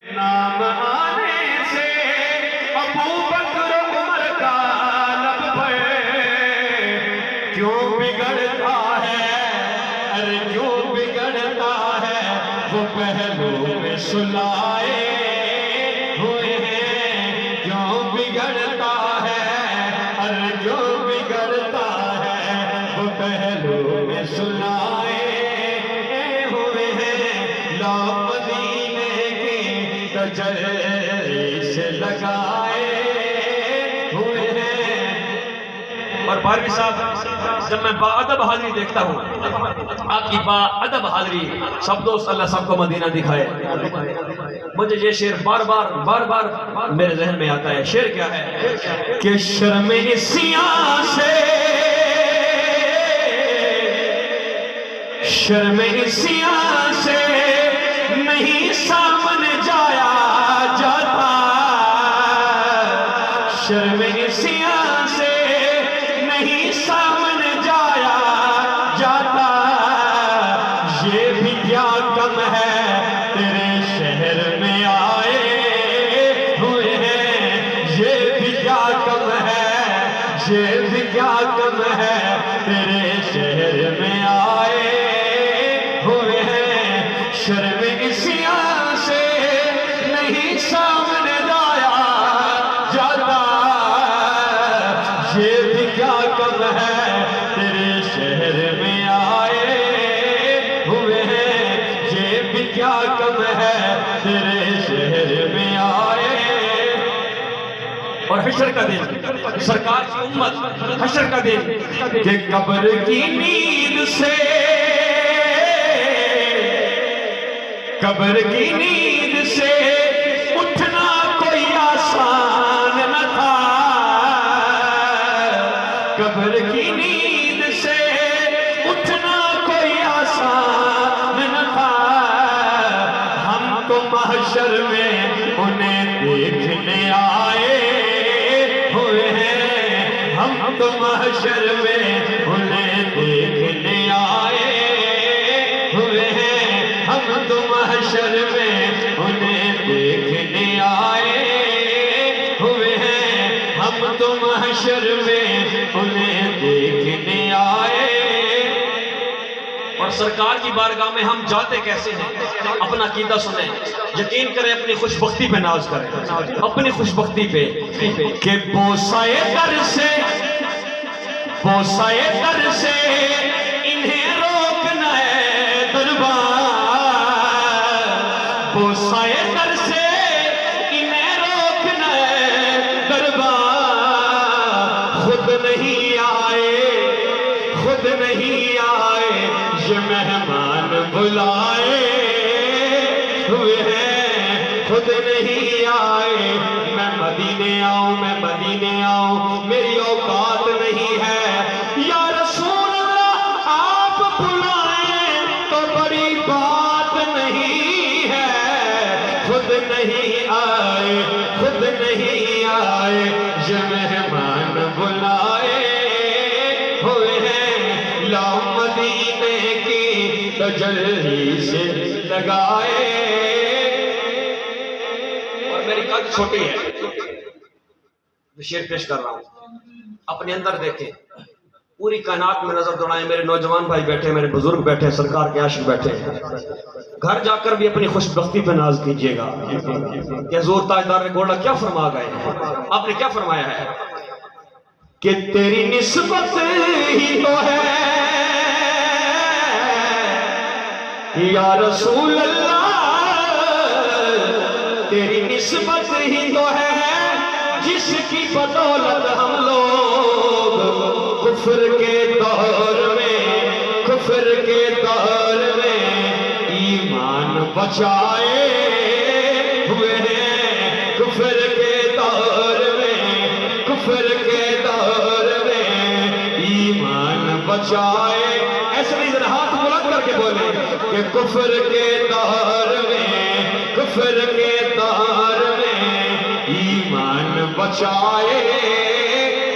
نام آنے سے ابو بکر عمر کا لب پہ کیوں بگڑتا ہے، ارے کیوں بگڑتا ہے، وہ پہلو میں سلائے ہوئے ہیں، کیوں بگڑتا ہے، ارے کیوں بگڑتا ہے، وہ پہلو میں سلائے ہوئے ہیں، لو مدینے کی تجلی سے لگائے ہوئے ہیں۔ اور بارگی صاحب، جب میں با ادب حاضری دیکھتا ہوں، آپ کی با ادب حاضری، سب دوست اللہ سب کو مدینہ دکھائے، مجھے یہ شعر بار بار میرے ذہن میں آتا ہے۔ شعر کیا ہے کہ شرم سیاہ سے، شرم سیاہ سے نہیں سامنے جایا جاتا، شرم سیاہ سے نہیں سامنے جایا جاتا، یہ بھی کیا کم ہے تیرے شہر میں آئے ہوئے ہیں، یہ بھی کیا کم ہے، یہ بھی کیا کم ہے تیرے شہر میں آئے ہوئے ہیں، شرم سیاہ سے نہیں سامنے لایا جاتا، یہ بھی کیا کم ہے تیرے شہر میں آئے ہوئے ہیں، یہ بھی کیا کم ہے تیرے شہر میں آئے۔ اور حشر کا دن، سرکار کی امت، حشر کا دن کہ قبر کی نیند سے، قبر کی نیند سے اٹھنا کوئی آسان نہ تھا، قبر کی نیند سے اٹھنا کوئی آسان نہ تھا، ہم تو محشر میں انہیں دیکھنے آئے ہوئے ہیں، ہم تو محشر میں انہیں دیکھنے آئے ہوئے ہیں، ہم تو محشر میں انہیں دیکھنے آئے ہوئے ہیں، ہم تو محشر میں انہیں دیکھنے آئے۔ اور سرکار کی بارگاہ میں ہم جاتے کیسے ہیں، اپنا عقیدہ سنیں، یقین کریں، اپنی خوش بختی پہ ناز کریں، اپنی خوش بختی پہ کہ بوسائے در سے، بوسائے در سے انہیں روکنا ہے دربار، بوسائے در سے انہیں روکنا ہے دربار، خود نہیں آئے، خود نہیں آئے، یہ مہمان بلائے ہوئے ہیں، خود نہیں آئے، میں مدینے آؤں، میں مدینے آؤں، میری اوقات نہیں ہے، یا رسول اللہ آپ بلائیں تو بڑی بات نہیں ہے، خود نہیں آئے، خود نہیں آئے، یہ مہمان بلائے ہوئے ہیں، لاؤ مدینے کی تجلی سے لگائے۔ اور میری قد چھوٹی ہے، میں شعر پیش کر رہا ہوں، اپنے اندر دیکھیں، پوری کائنات میں نظر دوڑائیں، میرے نوجوان بھائی بیٹھے، میرے بزرگ بیٹھے، سرکار کے عاشق بیٹھے ہیں، گھر جا کر بھی اپنی خوش بختی پہ ناز کیجئے گا کہ حضور تاجدار گوڑا کیا فرما گئے ہیں، آپ نے کیا فرمایا ہے کہ تیری نسبت ہی تو ہے یا رسول اللہ، تیری نسبت ہی تو ہے جس کی بدولت ہم لوگ کفر کے دور میں، کفر کے دور میں ایمان بچائے ہوئے ہیں، کفر کے دور میں، کفر کے دور میں ایمان بچائے۔ ایسے نہیں، ذرا ہاتھ بلند کر کے بولیں کہ کفر کے دور میں، کفر کے دور میں ایمان بچائے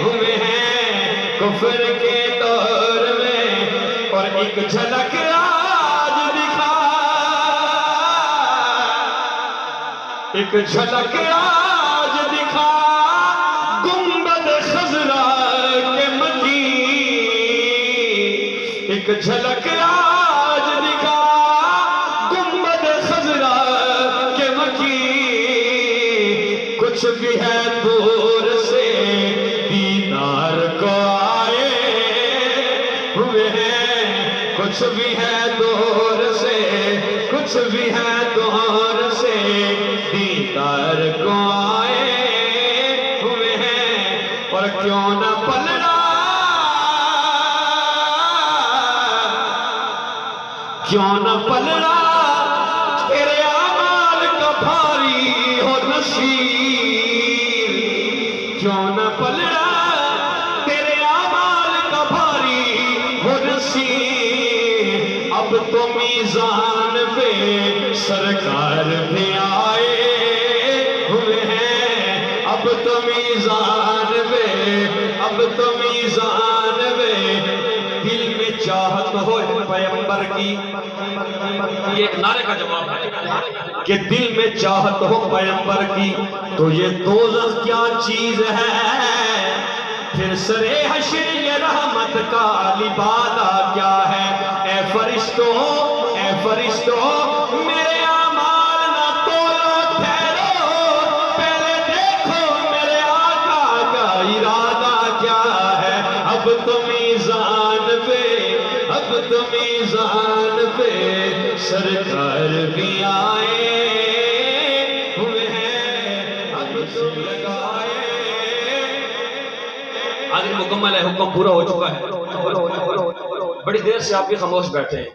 ہوئے ہیں، کفر کے دور میں۔ اور ایک جھلک آج دکھا ایک جھلک آج دکھا گنبد خضرا کے مکی، ایک جھلک آج دکھا گنبد خضرا کے مکی، کچھ بھی ہے دور سے دیدار کو آئے ہوئے ہیں، کچھ بھی ہے دور سے، کچھ بھی ہے دور سے دیدار کو آئے ہوئے ہیں، اور کیوں نہ پلڑا، کیوں نہ پلڑا تیرے اعمال کا بھاری ہو نشیر، کیوں نہ پلڑا تیرے اعمال کا بھاری ہو نشیر، اب تو میزان پہ سرکار بھی آئے ہوئے ہیں، اب تو میزان پہ، اب تو میزان پہ، دل میں چاہت ہو پیغمبر کی، یہ ایک نعرے کا جواب ہے کہ دل میں چاہت ہو پیغمبر کی تو یہ دوزخ کیا چیز ہے، پھر سرے حشر یہ رحمت کا لبادہ کیا ہے، اے فرشتوں، اے فرشتوں میرے اعمال نہ تولو ٹھہرو، پہلے دیکھو میرے آقا کا ارادہ کیا ہے، اب تو میزان پہ، اب تو میزان پہ سرکار بھی آئے ہوئے ہیں، اب تو لگائے، آج مکمل ہے، حکم پورا ہو چکا ہے، بڑی دیر سے آپ بھی خاموش بیٹھے ہیں،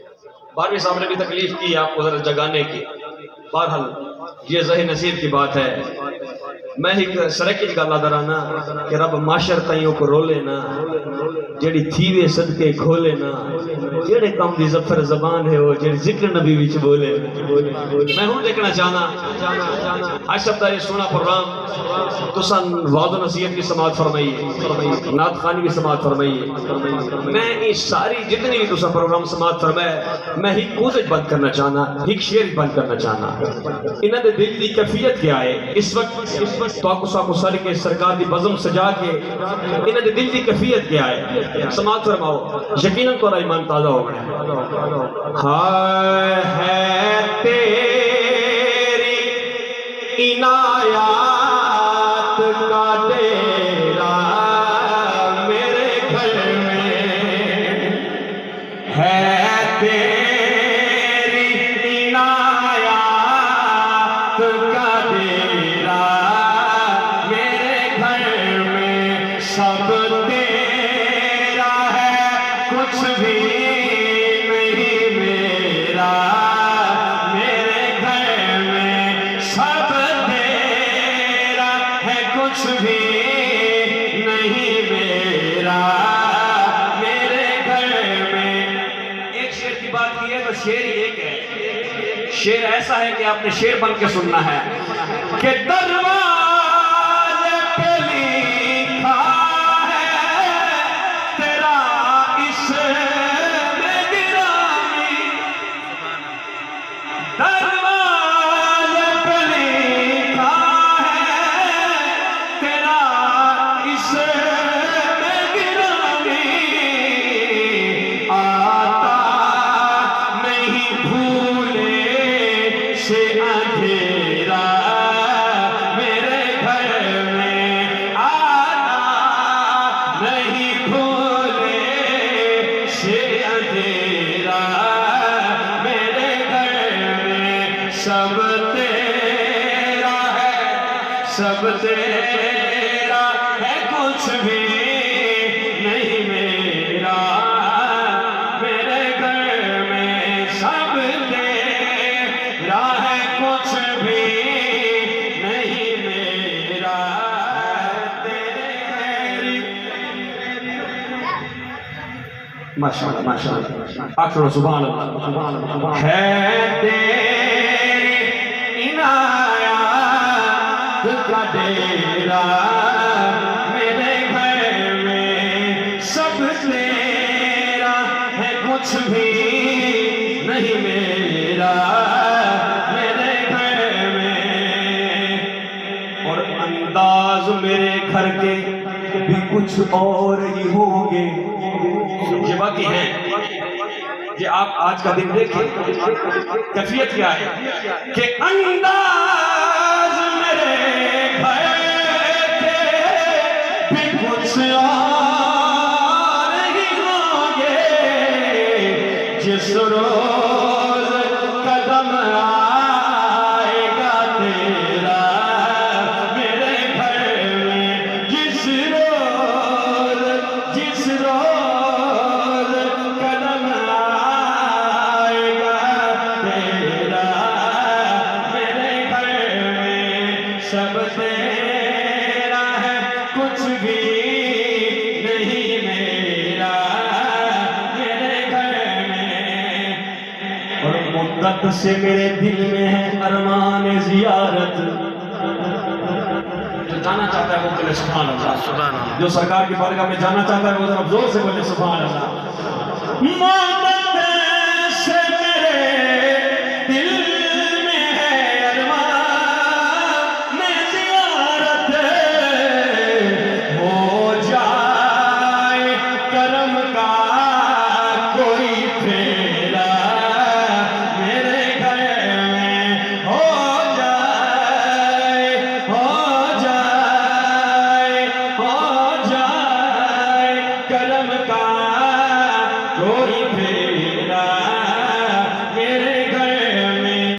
بارہویں صاحب نے بھی تکلیف کی آپ کو ذرا جگانے کی، بہرحال یہ ذہن نصیب کی بات ہے، میں ایک سرکی گل درانا کہ رب معاشر تائیوں کو رولے نا، جیڑی تھیوے صدقے کھولے نا، جیڑے کم دی ظفر زبان ہے وہ جیڑی ذکر نبی وچ بولے، میں ہوں دیکھنا چاہنا آج سب دا یہ سونا پروگرام تسان وعد و نصیحت کی سماعت فرمائیے، نعت خوانی کی سماعت فرمائیے، میں یہ ساری جتنی بھی تسان پروگرام سماعت فرمائے میں ہی کوزج بند کرنا چاہنا، ایک شعر بند کرنا چاہنا، انہاں دے دل دی کیفیت کیا ہے اس وقت تو آکو ساکو سر کے سرکار دی بزم سجا کے انہاں دے دل دی کیفیت کیا ہے، سماعت فرماؤ، یقیناً تو ایمان تازہ ہو گئے، ہائے ہے تیری عنایات کا ڈیرا میرے گھر میں، ہے تیری عنایات کا ڈیرا میرے گھر میں، سب تیرا ہے کچھ بھی نہیں میرا، میرے گھر میں سب تیرا ہے کچھ بھی نہیں میرا، میرے گھر میں، ایک شعر کی بات کی ہے تو شعر ایک ہے، شعر ایسا ہے کہ آپ نے شعر بن کے سننا ہے کہ دروازے پہ لکھا ہے تیرا اسم گرامی، دروازے پہ لکھا ہے تیرا اسم گرامی، آتا نہیں بھولے سے اندھیرا میرے گھر میں، آتا نہیں بھولے سے اندھیرا میرے گھر میں، سب تیرا ہے، سب تیرا ہے کچھ بھی نہیں میرا، میرے گھر میں سب تیرا ہے کچھ بھی نہیں میرا، تیری ماشاءاللہ ماشاءاللہ اکثر سبحان اللہ، ہے تیری عنایات کا ڈیرا میرے گھر میں، سب تیرا ہے کچھ بھی نہیں میرا، میرے گھر میں انداز میرے گھر کے بھی کچھ اور ہی ہوں گے. یہ واقعی ہے. یہ آپ آج کا دن دیکھیں کیفیت کیا ہے کہ انداز میرے گھر کے بھی کچھ اور ہی ہوں گے. جس روز قدم آئے گا تیرا میرے گھر میں, جس روز قدم آئے گا تیرا میرے گھر میں, سب تیرا ہے کچھ بھی نہیں میرا میرے گھر میں. اور مدت سے میرے دل میں ہے ارمان زیارت. جو جانا چاہتا ہے وہ بولے سبحان اللہ. جو سرکار کی بارگاہ میں جانا چاہتا ہے وہ ذرا زور سے بولے سبحان اللہ.